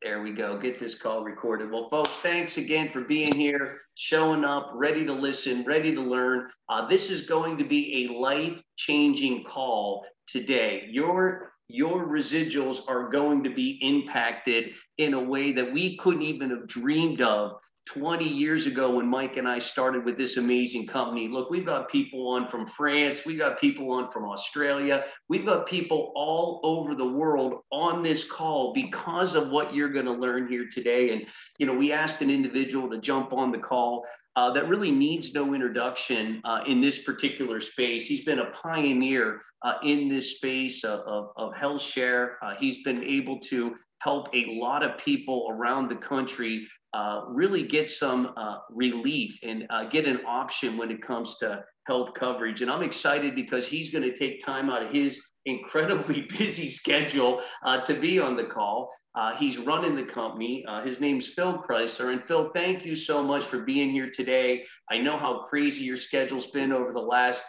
There we go. Get this call recorded. Well, folks, thanks again for being here, showing up, ready to listen, ready to learn. This is going to be a life-changing call today. Your residuals are going to be impacted in a way that we couldn't even have dreamed of 20 years ago when Mike and I started with this amazing company. Look, we've got people on from France. We've got people on from Australia. We've got people all over the world on this call because of what you're going to learn here today. And, you know, we asked an individual to jump on the call that really needs no introduction in this particular space. He's been a pioneer in this space of health share. He's been able to help a lot of people around the country really get some relief and get an option when it comes to health coverage. And I'm excited because he's going to take time out of his incredibly busy schedule to be on the call. He's running the company. His name's Phil Chrysler. And Phil, thank you so much for being here today. I know how crazy your schedule's been over the last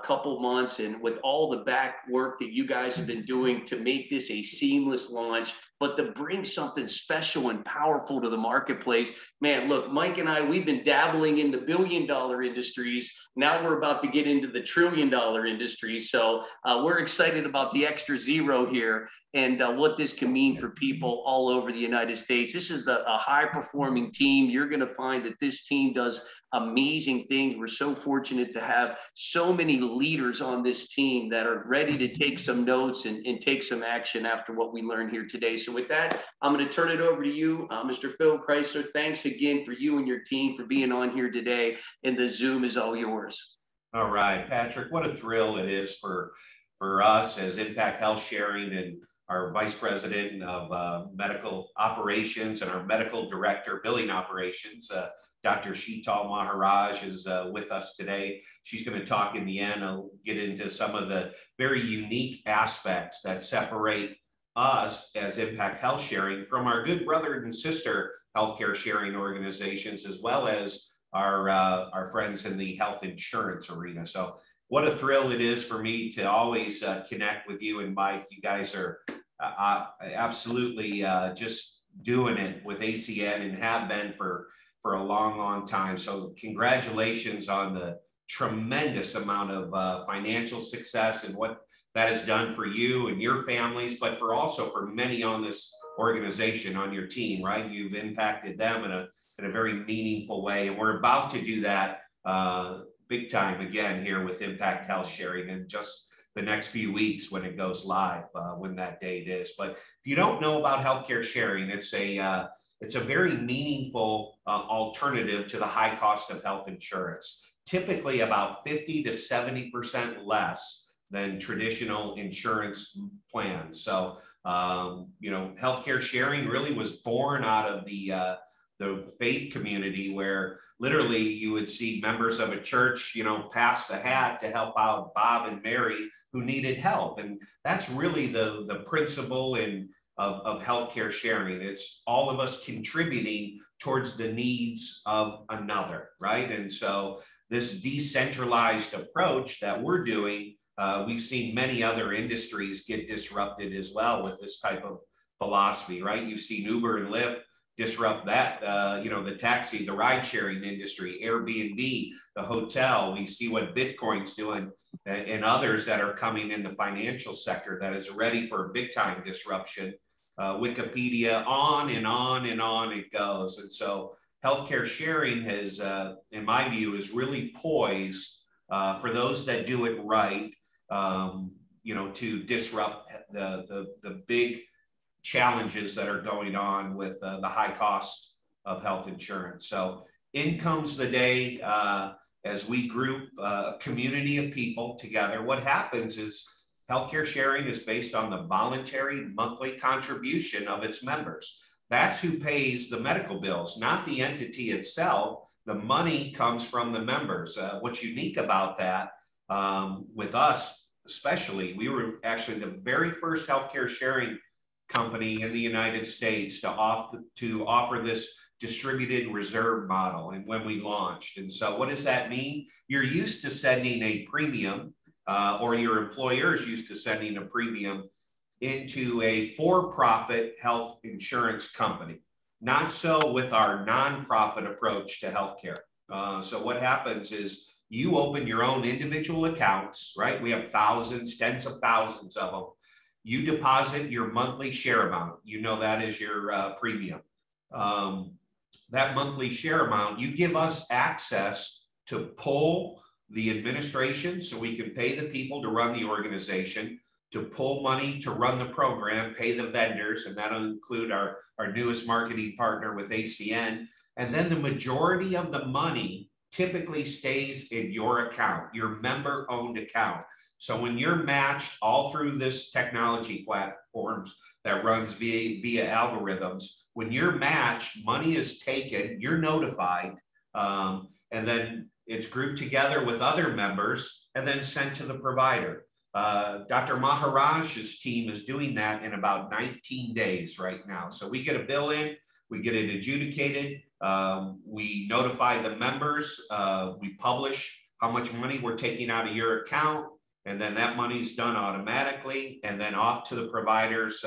couple months, and with all the back work that you guys have been doing to make this a seamless launch, but to bring something special and powerful to the marketplace. Man, look, Mike and I, we've been dabbling in the billion-dollar industries. Now we're about to get into the trillion-dollar industry. So we're excited about the extra zero here and what this can mean for people all over the United States. This is a high-performing team. You're going to find that this team does amazing things. We're so fortunate to have so many leaders on this team that are ready to take some notes and take some action after what we learn here today. So with that, I'm going to turn it over to you, Mr. Phil Chrysler. Thanks again for you and your team for being on here today, and the Zoom is all yours. All right, Patrick, what a thrill it is for us as Impact Health Sharing, and our Vice President of Medical Operations and our Medical Director, Billing Operations, Dr. Sheetal Maharaj is with us today. She's going to talk in the end. I'll get into some of the very unique aspects that separate us as Impact Health Sharing from our good brother and sister healthcare sharing organizations, as well as our friends in the health insurance arena. So what a thrill it is for me to always connect with you and Mike. You guys are absolutely just doing it with ACN and have been for a long, long time. So congratulations on the tremendous amount of financial success and what that has done for you and your families, but also for many on this organization, on your team, right? You've impacted them in a very meaningful way. And we're about to do that big time again here with Impact Health Sharing in just the next few weeks when it goes live, when that date is. But if you don't know about healthcare sharing, it's a very meaningful alternative to the high cost of health insurance, typically about 50 to 70% less than traditional insurance plans. So, you know, healthcare sharing really was born out of the faith community, where literally you would see members of a church, you know, pass the hat to help out Bob and Mary who needed help. And that's really the principle of healthcare sharing. It's all of us contributing towards the needs of another, right? And so this decentralized approach that we're doing, we've seen many other industries get disrupted as well with this type of philosophy, right? You've seen Uber and Lyft disrupt that, you know, the taxi, the ride sharing industry, Airbnb, the hotel. We see what Bitcoin's doing and others that are coming in the financial sector that is ready for a big time disruption. Wikipedia, on and on and on it goes. And so healthcare sharing has, in my view, is really poised for those that do it right, you know, to disrupt the big challenges that are going on with the high cost of health insurance. So in comes the day as we group a community of people together. What happens is healthcare sharing is based on the voluntary monthly contribution of its members. That's who pays the medical bills, not the entity itself. The money comes from the members. What's unique about that with us, especially, we were actually the very first healthcare sharing company in the United States to offer this distributed reserve model, and when we launched. And so what does that mean? You're used to sending a premium or your employer is used to sending a premium into a for-profit health insurance company. Not so with our nonprofit approach to healthcare. So what happens is you open your own individual accounts, right? We have thousands, tens of thousands of them. You deposit your monthly share amount. You know that is your premium. That monthly share amount, you give us access to pull the administration so we can pay the people to run the organization, to pull money to run the program, pay the vendors, and that'll include our newest marketing partner with ACN. And then the majority of the money typically stays in your account, your member-owned account. So when you're matched all through this technology platforms that runs via algorithms, when you're matched, money is taken, you're notified, and then it's grouped together with other members and then sent to the provider. Dr. Maharaj's team is doing that in about 19 days right now. So we get a bill in, we get it adjudicated, we notify the members, we publish how much money we're taking out of your account, and then that money's done automatically and then off to the providers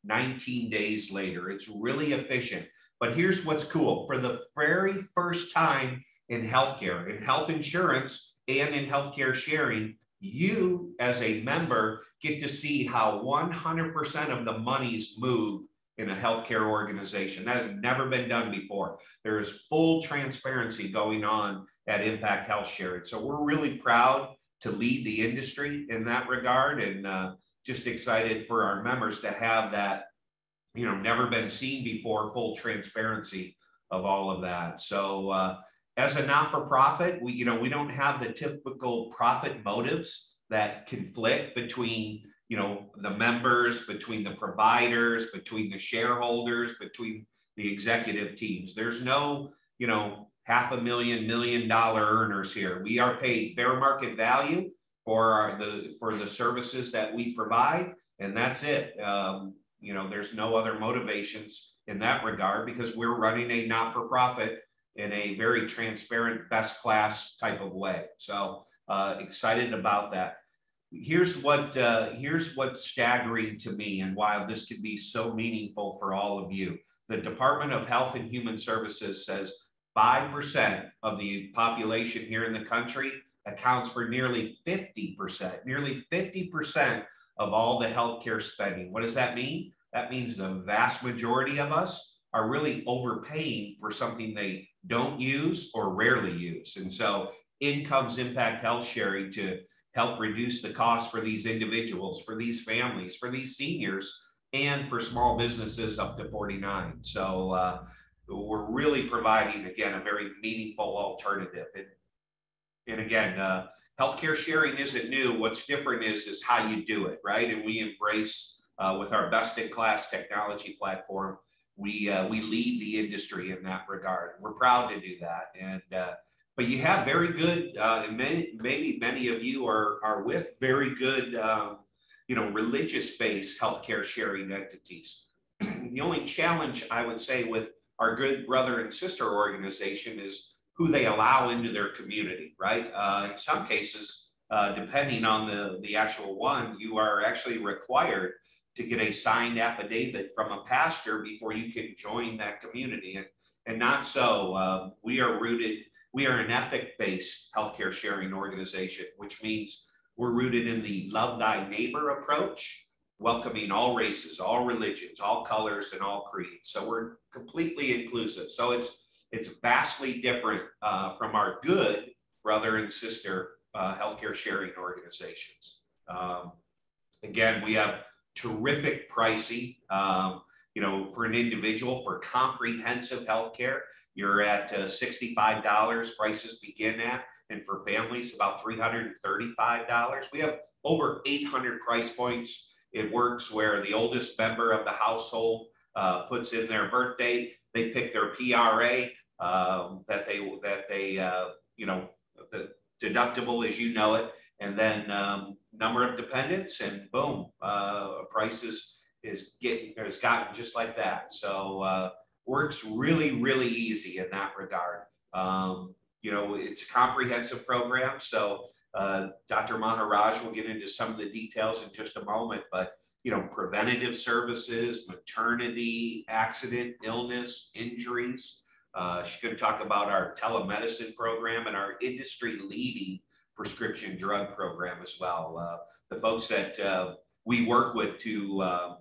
19 days later. It's really efficient. But here's what's cool. For the very first time in healthcare, in health insurance, and in healthcare sharing, you as a member get to see how 100% of the monies move in a healthcare organization. That has never been done before. There is full transparency going on at Impact Health Sharing. So we're really proud to lead the industry in that regard, and just excited for our members to have that, never been seen before, full transparency of all of that. So as a not-for-profit, we don't have the typical profit motives that conflict between, the members, between the providers, between the shareholders, between the executive teams. There's no, $500,000, $1 million earners here. We are paid fair market value for the services that we provide, and that's it. There's no other motivations in that regard because we're running a not-for-profit in a very transparent, best class type of way. So excited about that. Here's what's staggering to me and why this could be so meaningful for all of you. The Department of Health and Human Services says 5% of the population here in the country accounts for nearly 50% of all the healthcare spending. What does that mean? That means the vast majority of us are really overpaying for something they don't use or rarely use. And so in comes Impact Health Sharing to help reduce the cost for these individuals, for these families, for these seniors, and for small businesses up to 49. So we're really providing, again, a very meaningful alternative. And again, healthcare sharing isn't new. What's different is how you do it, right? And we embrace, with our best-in-class technology platform, we lead the industry in that regard. We're proud to do that. And but you have very good, and maybe many of you are with very good, religious-based healthcare sharing entities. The only challenge I would say with our good brother and sister organization is who they allow into their community, right? In some cases, depending on the actual one, you are actually required to get a signed affidavit from a pastor before you can join that community. And not so. We are an ethic-based healthcare sharing organization, which means we're rooted in the love thy neighbor approach, welcoming all races, all religions, all colors, and all creeds. So we're completely inclusive. So it's vastly different from our good brother and sister healthcare sharing organizations. Again, we have terrific pricing, for an individual for comprehensive healthcare. You're at $65 prices begin at, and for families about $335. We have over 800 price points. It works where the oldest member of the household puts in their birth date. They pick their PRA that they the deductible as you know it, and then number of dependents, and boom, price has gotten just like that. So works really, really easy in that regard. It's a comprehensive program. So Dr. Maharaj will get into some of the details in just a moment, but preventative services, maternity, accident, illness, injuries. She's going to talk about our telemedicine program and our industry-leading prescription drug program as well. The folks that we work with to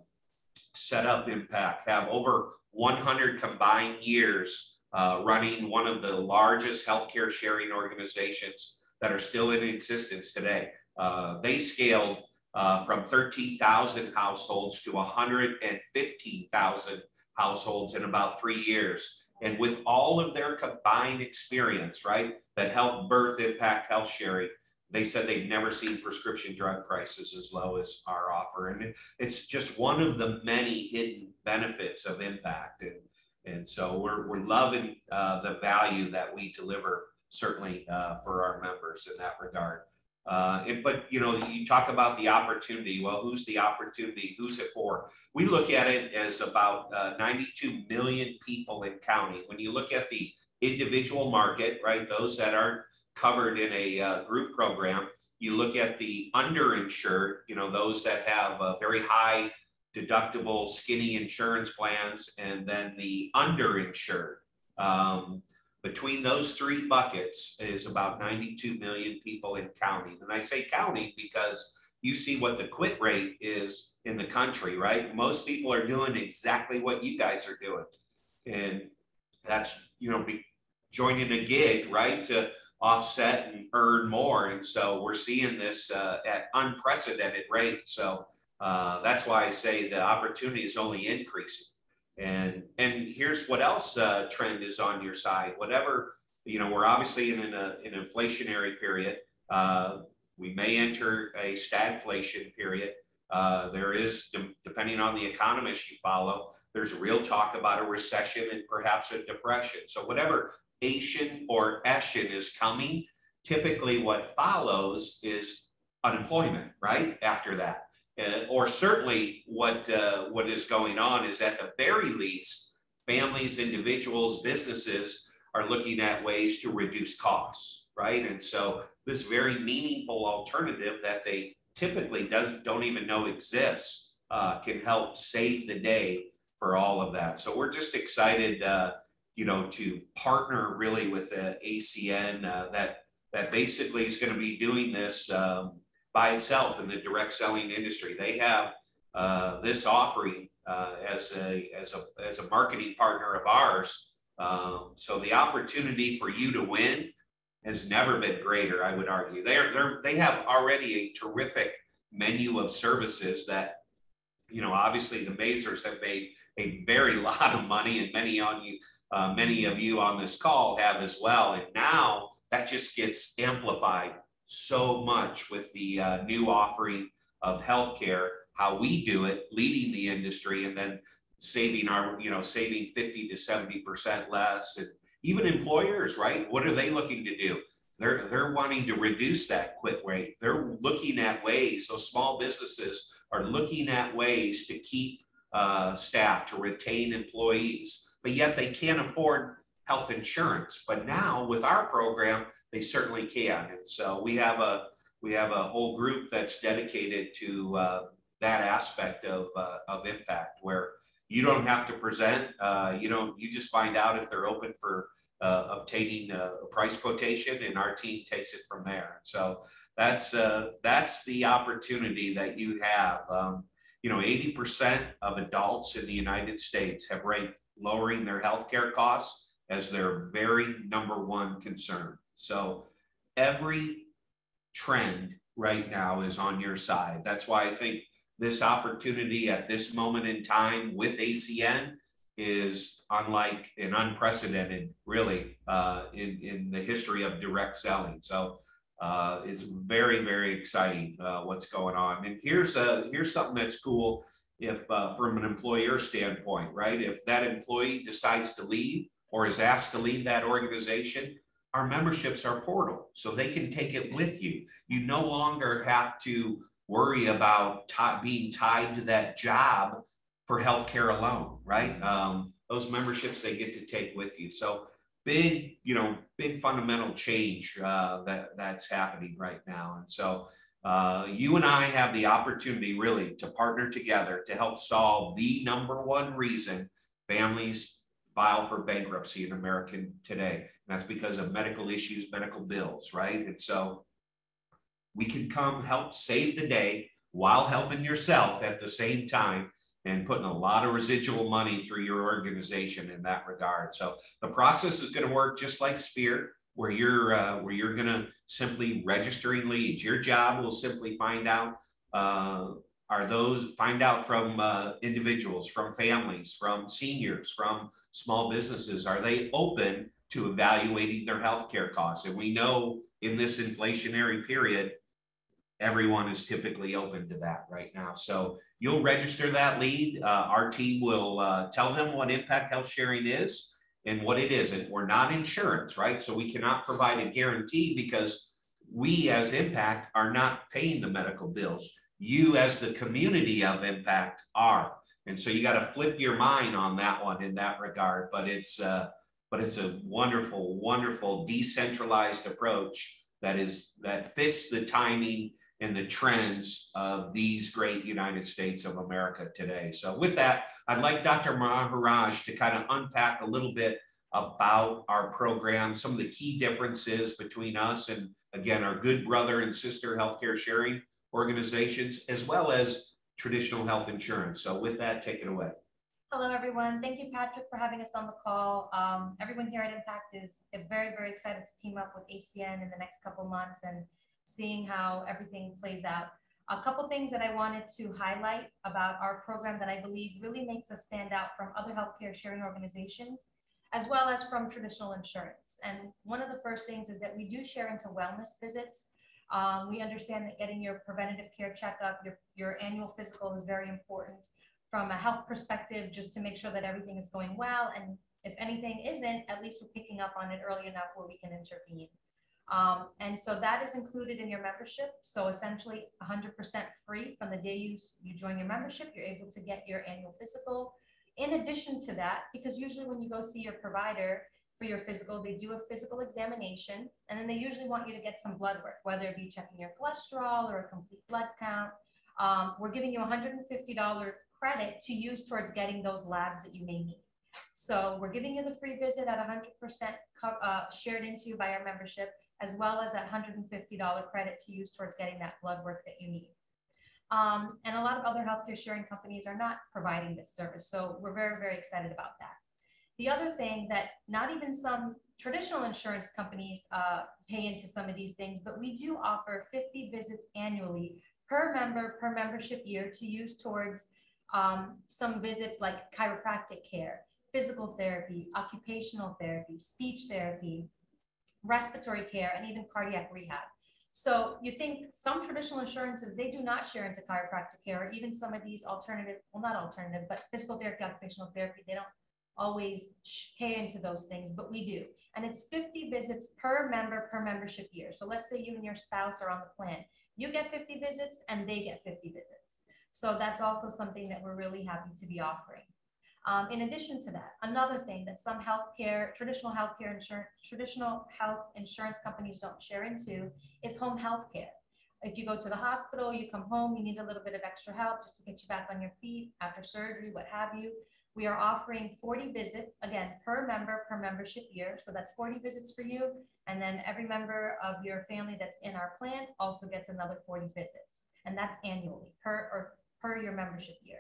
set up Impact have over 100 combined years running one of the largest healthcare sharing organizations that are still in existence today. They scaled from 13,000 households to 115,000 households in about 3 years. And with all of their combined experience, right, that helped birth Impact Health Sharing, they said they've never seen prescription drug prices as low as our offer. And it's just one of the many hidden benefits of Impact. And so we're loving the value that we deliver, certainly for our members in that regard. But you talk about the opportunity. Well, who's the opportunity? Who's it for? We look at it as about 92 million people in county. When you look at the individual market, right, those that aren't covered in a group program, you look at the underinsured, those that have very high deductible, skinny insurance plans, and then the underinsured. Between those three buckets is about 92 million people in county. And I say county because you see what the quit rate is in the country, right? Most people are doing exactly what you guys are doing. And that's, joining a gig, right, to offset and earn more. And so we're seeing this at unprecedented rates. So that's why I say the opportunity is only increasing. And here's what else trend is on your side. Whatever, we're obviously in an inflationary period. We may enter a stagflation period. There is, depending on the economist you follow, there's real talk about a recession and perhaps a depression. So whatever Asian or Eshin is coming, typically what follows is unemployment, right, after that. Or certainly what is going on is, at the very least, families, individuals, businesses are looking at ways to reduce costs, right? And so this very meaningful alternative that they typically don't even know exists can help save the day for all of that. So we're just excited, to partner really with ACN that basically is going to be doing this by itself in the direct selling industry. They have this offering as a marketing partner of ours. So the opportunity for you to win has never been greater, I would argue. They have already a terrific menu of services that, obviously the Mazers have made a very lot of money, and many of you on this call have as well. And now that just gets amplified so much with the new offering of healthcare, how we do it, leading the industry, and then saving 50 to 70% less. And even employers, right? What are they looking to do? They're wanting to reduce that quit rate. They're looking at ways. So small businesses are looking at ways to keep staff, to retain employees, but yet they can't afford health insurance. But now with our program, they certainly can. And so we have a whole group that's dedicated to that aspect of Impact, where you don't have to present. You just find out if they're open for obtaining a price quotation, and our team takes it from there. So that's the opportunity that you have. 80% of adults in the United States have ranked lowering their healthcare costs as their very number one concern. So every trend right now is on your side. That's why I think this opportunity at this moment in time with ACN is unlike and unprecedented, really, in the history of direct selling. So it's very, very exciting what's going on. And here's something that's cool. If from an employer standpoint, right? If that employee decides to leave or is asked to leave that organization, our memberships are portal, so they can take it with you. You no longer have to worry about being tied to that job for healthcare alone, right? Those memberships they get to take with you. So big fundamental change that's happening right now. And so You and I have the opportunity really to partner together to help solve the #1 reason families file for bankruptcy in America today. And that's because of medical issues, medical bills, right? And so we can come help save the day while helping yourself at the same time and putting a lot of residual money through your organization in that regard. So the process is going to work just like Sphere, where you're going to simply registering leads. Your job will simply find out find out from individuals, from families, from seniors, from small businesses. Are they open to evaluating their healthcare costs? And we know in this inflationary period, everyone is typically open to that right now. So you'll register that lead. Our team will tell them what impact health sharing is and what it isn't. We're not insurance, right? So we cannot provide a guarantee because we as Impact are not paying the medical bills. You as the community of Impact are. And so you got to flip your mind on that one in that regard. But it's a wonderful, wonderful decentralized approach that fits the timing and the trends of these great United States of America today. So with that, I'd like Dr. Maharaj to kind of unpack a little bit about our program, some of the key differences between us and, again, our good brother and sister healthcare sharing organizations, as well as traditional health insurance. So with that, take it away. Hello, everyone. Thank you, Patrick, for having us on the call. Everyone here at Impact is very, very excited to team up with ACN in the next couple months and seeing how everything plays out. A couple things that I wanted to highlight about our program that I believe really makes us stand out from other healthcare sharing organizations, as well as from traditional insurance. And one of the first things is that we do share into wellness visits. We understand that getting your preventative care checkup, your annual physical is very important from a health perspective, just to make sure that everything is going well. And if anything isn't, at least we're picking up on it early enough where we can intervene. And so that is included in your membership. So essentially 100% free from the day you join your membership, you're able to get your annual physical. In addition to that, because usually when you go see your provider for your physical, they do a physical examination, and then they usually want you to get some blood work, whether it be checking your cholesterol or a complete blood count. We're giving you $150 credit to use towards getting those labs that you may need. So we're giving you the free visit at 100% shared into you by our membership, as well as that $150 credit to use towards getting that blood work that you need. And a lot of other healthcare sharing companies are not providing this service. So we're very, very excited about that. The other thing that not even some traditional insurance companies pay into some of these things, but we do offer 50 visits annually per member, per membership year to use towards some visits like chiropractic care, physical therapy, occupational therapy, speech therapy, respiratory care, and even cardiac rehab. So you think some traditional insurances, they do not share into chiropractic care, or even some of these alternative, well, not alternative, but physical therapy, occupational therapy, they don't always pay into those things, but we do. And it's 50 visits per member per membership year. So let's say you and your spouse are on the plan. You get 50 visits and they get 50 visits. So that's also something that we're really happy to be offering. In addition to that, another thing that some traditional health insurance companies don't share into is home health care. If you go to the hospital, you come home, you need a little bit of extra help just to get you back on your feet after surgery, what have you. We are offering 40 visits, again, per member, per membership year. So that's 40 visits for you. And then every member of your family that's in our plan also gets another 40 visits. And that's annually per your membership year.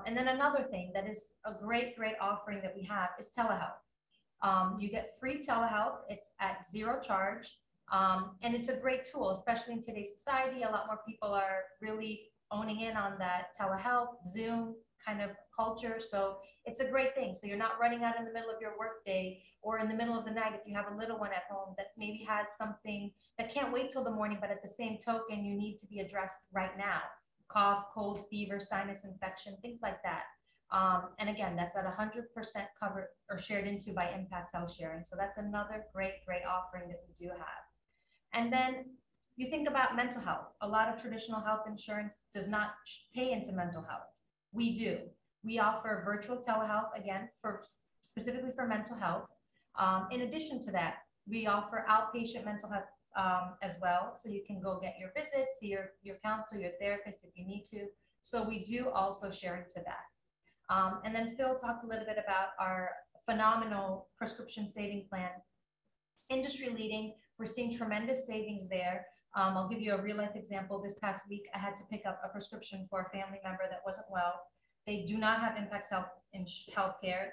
And then another thing that is a great, great offering that we have is telehealth. You get free telehealth. It's at zero charge. And it's a great tool, especially in today's society. A lot more people are really owning in on that telehealth, Zoom kind of culture. So it's a great thing. So you're not running out in the middle of your workday or in the middle of the night if you have a little one at home that maybe has something that can't wait till the morning, but at the same token, you need to be addressed right now. Cough, cold, fever, sinus infection, things like that. And again, that's at 100% covered or shared into by Impact Health Sharing. So that's another great, great offering that we do have. And then you think about mental health. A lot of traditional health insurance does not pay into mental health. We do. We offer virtual telehealth, again, specifically for mental health. In addition to that, we offer outpatient mental health as well. So you can go get your visits, see your counselor, your therapist if you need to. So we do also share into that. And then Phil talked a little bit about our phenomenal prescription saving plan. Industry leading, we're seeing tremendous savings there. I'll give you a real life example. This past week, I had to pick up a prescription for a family member that wasn't well. They do not have Impact Healthcare.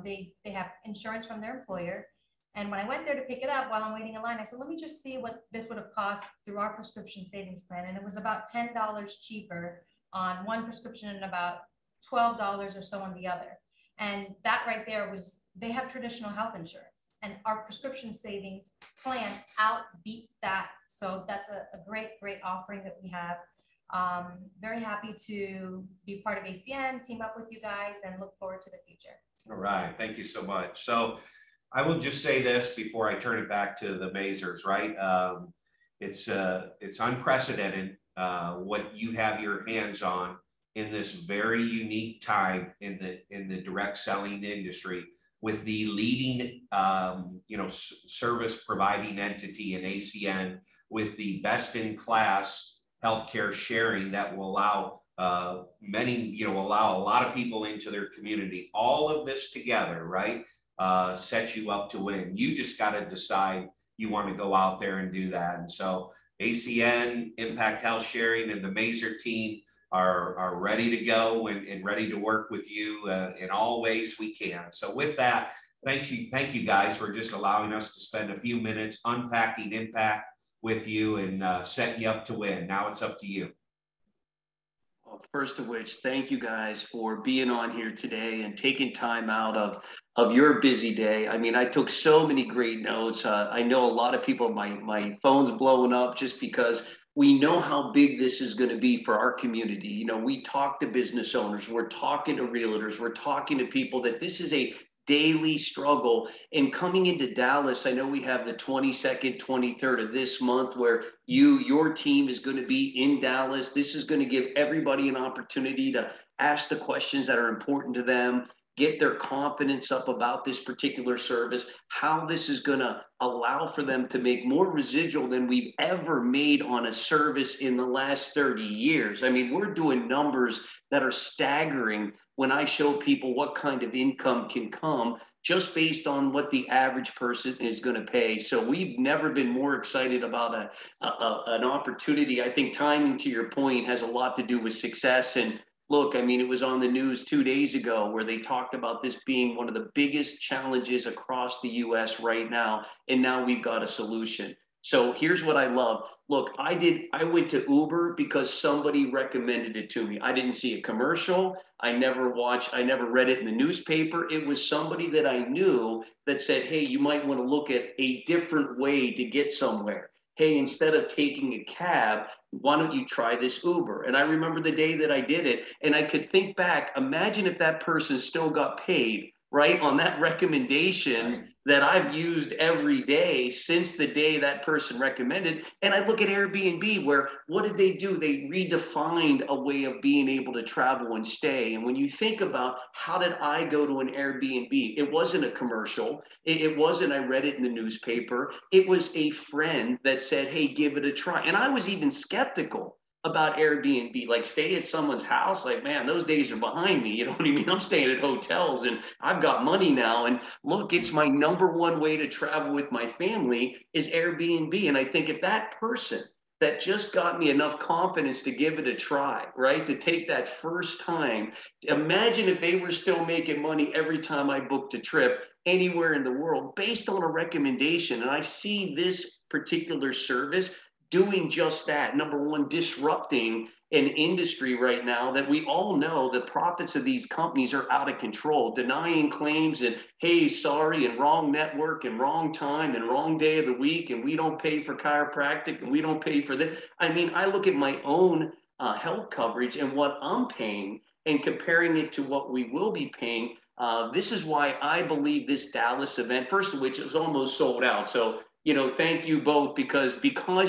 They have insurance from their employer. And when I went there to pick it up while I'm waiting in line, I said, let me just see what this would have cost through our prescription savings plan. And it was about $10 cheaper on one prescription and about $12 or so on the other. And that right there was, they have traditional health insurance. And our prescription savings plan outbeat that. So that's a great offering that we have. Very happy to be part of ACN, team up with you guys, and look forward to the future. All right, thank you so much. So I will just say this before I turn it back to the Mazers, right? It's unprecedented what you have your hands on in this very unique time in the direct selling industry, with the leading service providing entity in ACN, with the best in class healthcare sharing that will allow allow a lot of people into their community. All of this together, right, sets you up to win. You just got to decide you want to go out there and do that. And so ACN, Impact Health Sharing, and the Mazer team are ready to go and ready to work with you in all ways we can. So with that, thank you guys for just allowing us to spend a few minutes unpacking Impact with you and setting you up to win. Now it's up to you. Well, first of which, thank you guys for being on here today and taking time out of your busy day. I mean, I took so many great notes. I know a lot of people, my phone's blowing up just because we know how big this is going to be for our community. You know, we talk to business owners, we're talking to realtors, we're talking to people that this is a daily struggle. And coming into Dallas, I know we have the 22nd, 23rd of this month where your team is going to be in Dallas. This is going to give everybody an opportunity to ask the questions that are important to them, get their confidence up about this particular service, how this is going to allow for them to make more residual than we've ever made on a service in the last 30 years. I mean, we're doing numbers that are staggering when I show people what kind of income can come just based on what the average person is going to pay. So we've never been more excited about an opportunity. I think timing, to your point, has a lot to do with success. And look, I mean, it was on the news 2 days ago where they talked about this being one of the biggest challenges across the US right now. And now we've got a solution. So here's what I love. Look, I went to Uber because somebody recommended it to me. I didn't see a commercial. I never read it in the newspaper. It was somebody that I knew that said, hey, you might want to look at a different way to get somewhere. Hey, instead of taking a cab, why don't you try this Uber? And I remember the day that I did it, and I could think back, imagine if that person still got paid, right, on that recommendation that I've used every day since the day that person recommended. And I look at Airbnb, where what did they do? They redefined a way of being able to travel and stay. And when you think about how did I go to an Airbnb, it wasn't a commercial. It wasn't, I read it in the newspaper. It was a friend that said, hey, give it a try. And I was even skeptical about Airbnb, like stay at someone's house. Like, man, those days are behind me. You know what I mean? I'm staying at hotels and I've got money now. And look, it's my #1 way to travel with my family is Airbnb. And I think if that person that just got me enough confidence to give it a try, right, to take that first time, imagine if they were still making money every time I booked a trip anywhere in the world based on a recommendation. And I see this particular service doing just that. #1, disrupting an industry right now that we all know the profits of these companies are out of control, denying claims and, hey, sorry, and wrong network and wrong time and wrong day of the week, and we don't pay for chiropractic and we don't pay for this. I mean, I look at my own health coverage and what I'm paying and comparing it to what we will be paying. This is why I believe this Dallas event, first of which is almost sold out. So, you know, thank you both, because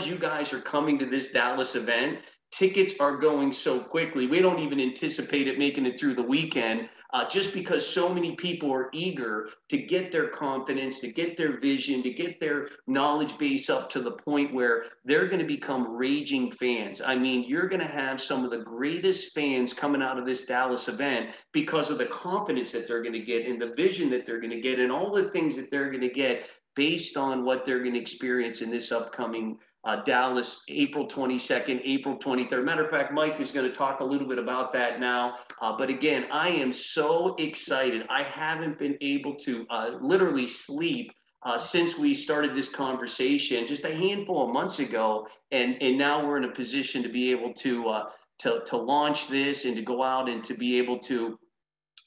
you guys are coming to this Dallas event, tickets are going so quickly. We don't even anticipate it making it through the weekend. just because so many people are eager to get their confidence, to get their vision, to get their knowledge base up to the point where they're going to become raging fans. I mean, you're going to have some of the greatest fans coming out of this Dallas event because of the confidence that they're going to get and the vision that they're going to get and all the things that they're going to get based on what they're going to experience in this upcoming Dallas, April 22nd, April 23rd. Matter of fact, Mike is going to talk a little bit about that now. But again, I am so excited. I haven't been able to literally sleep since we started this conversation just a handful of months ago. And now we're in a position to be able to launch this and to go out and to be able to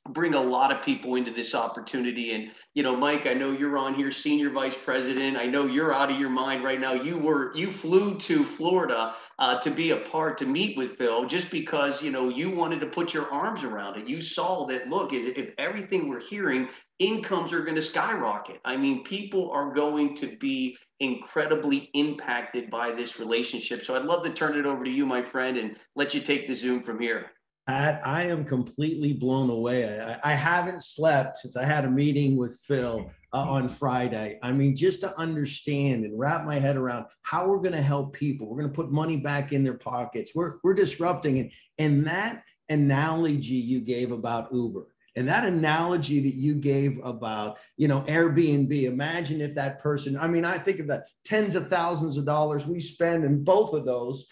bring a lot of people into this opportunity. And, you know, Mike, I know you're on here, Senior Vice President. I know you're out of your mind right now. You flew to Florida to meet with Phil just because, you know, you wanted to put your arms around it. You saw that, look, if everything we're hearing, incomes are going to skyrocket. I mean, people are going to be incredibly impacted by this relationship. So I'd love to turn it over to you, my friend, and let you take the Zoom from here. Pat, I am completely blown away. I haven't slept since I had a meeting with Phil on Friday. I mean, just to understand and wrap my head around how we're going to help people. We're going to put money back in their pockets. We're disrupting it. And that analogy you gave about Uber, and that analogy that you gave about, you know, Airbnb, imagine if that person, I mean, I think of the tens of thousands of dollars we spend in both of those,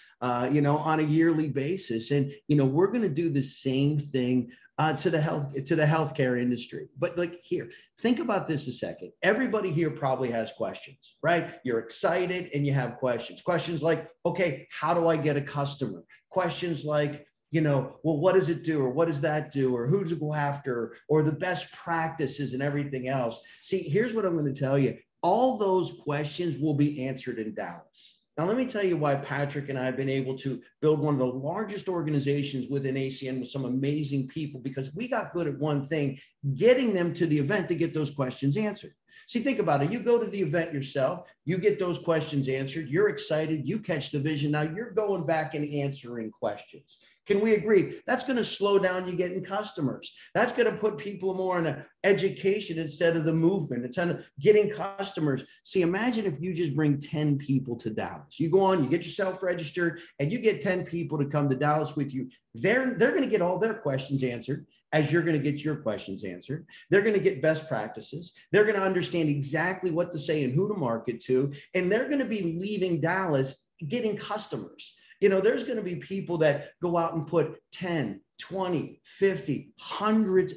you know, on a yearly basis. And, you know, we're going to do the same thing to the healthcare industry. But like here, think about this a second. Everybody here probably has questions, right? You're excited and you have questions. Questions like, okay, how do I get a customer? Questions like, you know, well, what does it do? Or what does that do? Or who to go after? Or the best practices and everything else. See, here's what I'm going to tell you. All those questions will be answered in Dallas. Now, let me tell you why Patrick and I have been able to build one of the largest organizations within ACN with some amazing people, because we got good at one thing, getting them to the event to get those questions answered. See, think about it. You go to the event yourself, you get those questions answered, you're excited, you catch the vision. Now you're going back and answering questions. Can we agree? That's going to slow down you getting customers. That's going to put people more in an education instead of the movement. It's on getting customers. See, imagine if you just bring 10 people to Dallas. You go on, you get yourself registered, and you get 10 people to come to Dallas with you. They're going to get all their questions answered as you're going to get your questions answered. They're going to get best practices. They're going to understand exactly what to say and who to market to. And they're going to be leaving Dallas getting customers. You know, there's going to be people that go out and put 10, 20, 50, hundreds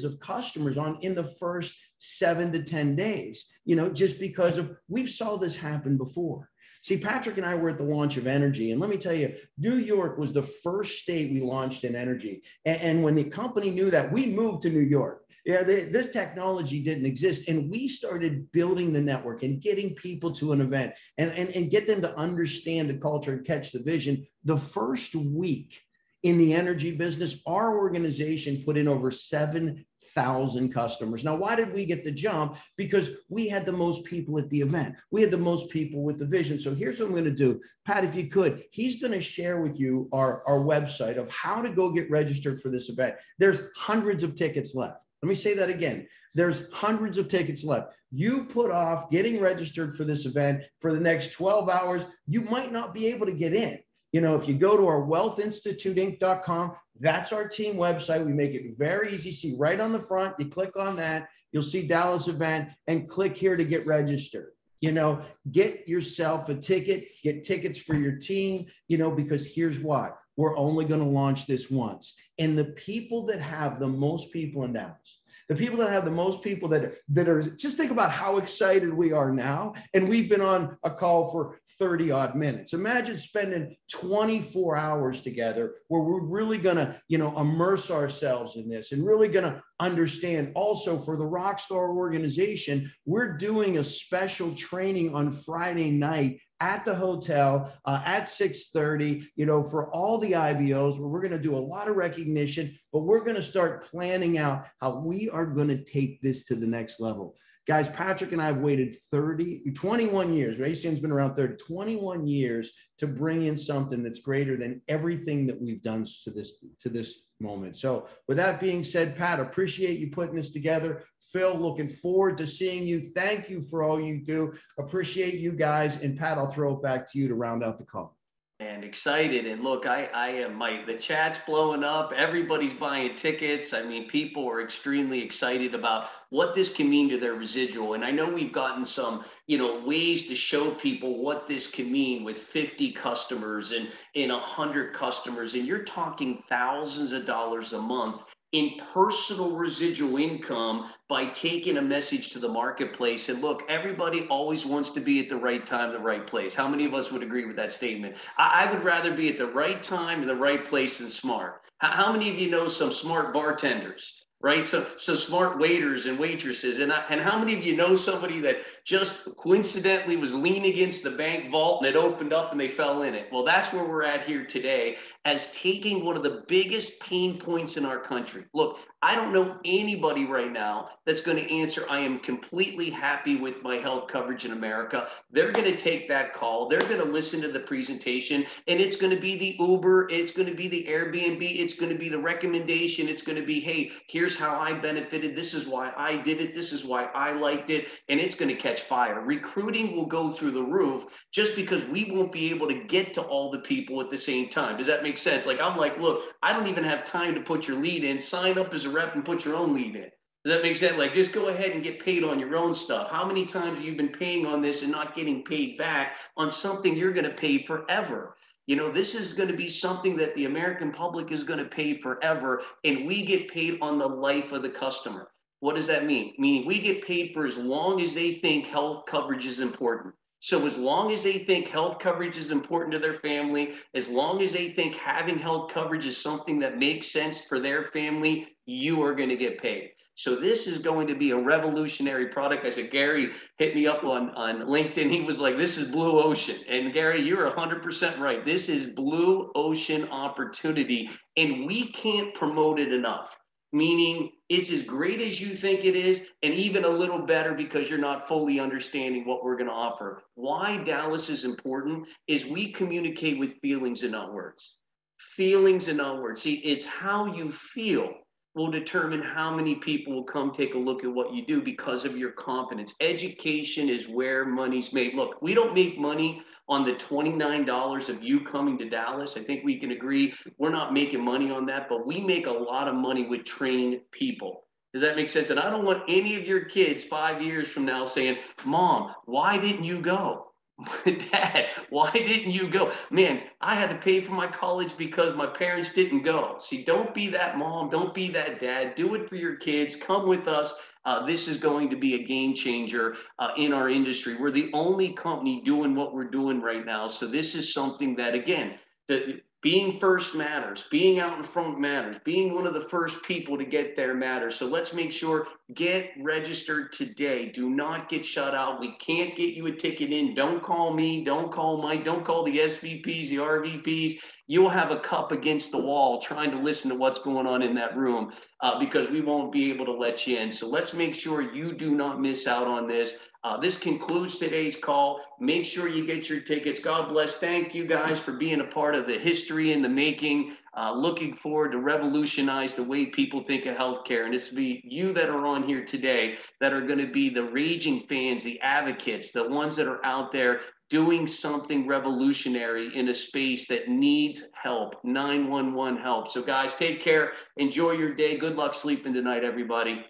of customers on in the first 7 to 10 days, you know, just because of, we've saw this happen before. See, Patrick and I were at the launch of energy. And let me tell you, New York was the first state we launched in energy. And when the company knew that, we moved to New York. Yeah, this technology didn't exist. And we started building the network and getting people to an event and get them to understand the culture and catch the vision. The first week in the energy business, our organization put in over 7,000 customers. Now, why did we get the jump? Because we had the most people at the event. We had the most people with the vision. So here's what I'm going to do. Pat, if you could, he's going to share with you our website of how to go get registered for this event. There's hundreds of tickets left. Let me say that again. There's hundreds of tickets left. You put off getting registered for this event for the next 12 hours, you might not be able to get in. You know, if you go to our wealthinstituteinc.com, that's our team website. We make it very easy. See right on the front, you click on that, you'll see Dallas event and click here to get registered. You know, get yourself a ticket, get tickets for your team, you know, because here's why. We're only going to launch this once. And the people that have the most people in Dallas, the people that have the most people that are, just think about how excited we are now. And we've been on a call for 30 odd minutes. Imagine spending 24 hours together where we're really going to, you know, immerse ourselves in this and really going to understand. Also for the Rockstar organization, we're doing a special training on Friday night at the hotel at 6:30, you know, for all the IBOs, where we're going to do a lot of recognition, but we're going to start planning out how we are going to take this to the next level. Guys, Patrick and I have waited 21 years. ACN's been around 21 years to bring in something that's greater than everything that we've done to this moment. So with that being said, Pat, appreciate you putting this together. Phil, looking forward to seeing you. Thank you for all you do. Appreciate you guys. And Pat, I'll throw it back to you to round out the call. And excited. And look, I am, the chat's blowing up. Everybody's buying tickets. I mean, people are extremely excited about what this can mean to their residual. And I know we've gotten some, ways to show people what this can mean with 50 customers and 100 customers. And you're talking thousands of dollars a month in personal residual income by taking a message to the marketplace. And look, everybody always wants to be at the right time, the right place. How many of us would agree with that statement? I would rather be at the right time in the right place than smart. How many of you know some smart bartenders? Right? So smart waiters and waitresses. And how many of you know somebody that just coincidentally was leaning against the bank vault and it opened up and they fell in it? Well, that's where we're at here today, as taking one of the biggest pain points in our country. Look, I don't know anybody right now that's going to answer, I am completely happy with my health coverage in America. They're going to take that call. They're going to listen to the presentation, and it's going to be the Uber. It's going to be the Airbnb. It's going to be the recommendation. It's going to be, hey, here's how I benefited. This is why I did it. This is why I liked it. And it's going to catch fire. Recruiting will go through the roof just because we won't be able to get to all the people at the same time. Does that make sense? Like, I'm like, look, I don't even have time to put your lead in. Sign up as a rep and put your own lead in. Does that make sense? Like, just go ahead and get paid on your own stuff. How many times have you been paying on this and not getting paid back on something you're going to pay forever? This is going to be something that the American public is going to pay forever, and we get paid on the life of the customer. What does that mean? Meaning we get paid for as long as they think health coverage is important. So as long as they think health coverage is important to their family, as long as they think having health coverage is something that makes sense for their family, you are going to get paid. So this is going to be a revolutionary product. I said, Gary hit me up on LinkedIn. He was like, this is blue ocean. And Gary, you're 100% right. This is blue ocean opportunity, and we can't promote it enough. Meaning it's as great as you think it is, and even a little better because you're not fully understanding what we're going to offer. Why Dallas is important is we communicate with feelings and not words. Feelings and not words. See, it's how you feel will determine how many people will come take a look at what you do because of your confidence. Education is where money's made. Look, we don't make money on the $29 of you coming to Dallas. I think we can agree we're not making money on that, but we make a lot of money with training people. Does that make sense? And I don't want any of your kids 5 years from now saying, Mom, why didn't you go? Dad, why didn't you go? Man, I had to pay for my college because my parents didn't go. See, don't be that mom. Don't be that dad. Do it for your kids. Come with us. This is going to be a game changer in our industry. We're the only company doing what we're doing right now. So this is something that, again, being first matters, being out in front matters, being one of the first people to get there matters. So let's make sure, get registered today. Do not get shut out. We can't get you a ticket in. Don't call me. Don't call Mike. Don't call the SVPs, the RVPs. You'll have a cup against the wall trying to listen to what's going on in that room because we won't be able to let you in. So let's make sure you do not miss out on this. This concludes today's call. Make sure you get your tickets. God bless. Thank you guys for being a part of the history in the making. Looking forward to revolutionize the way people think of healthcare. And it's be you that are on here today that are going to be the raging fans, the advocates, the ones that are out there doing something revolutionary in a space that needs help, 911 help. So guys, take care. Enjoy your day. Good luck sleeping tonight, everybody.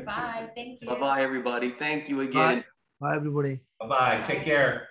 Bye. Thank you. Bye-bye, everybody. Thank you again. Bye, everybody. Bye-bye. Take care.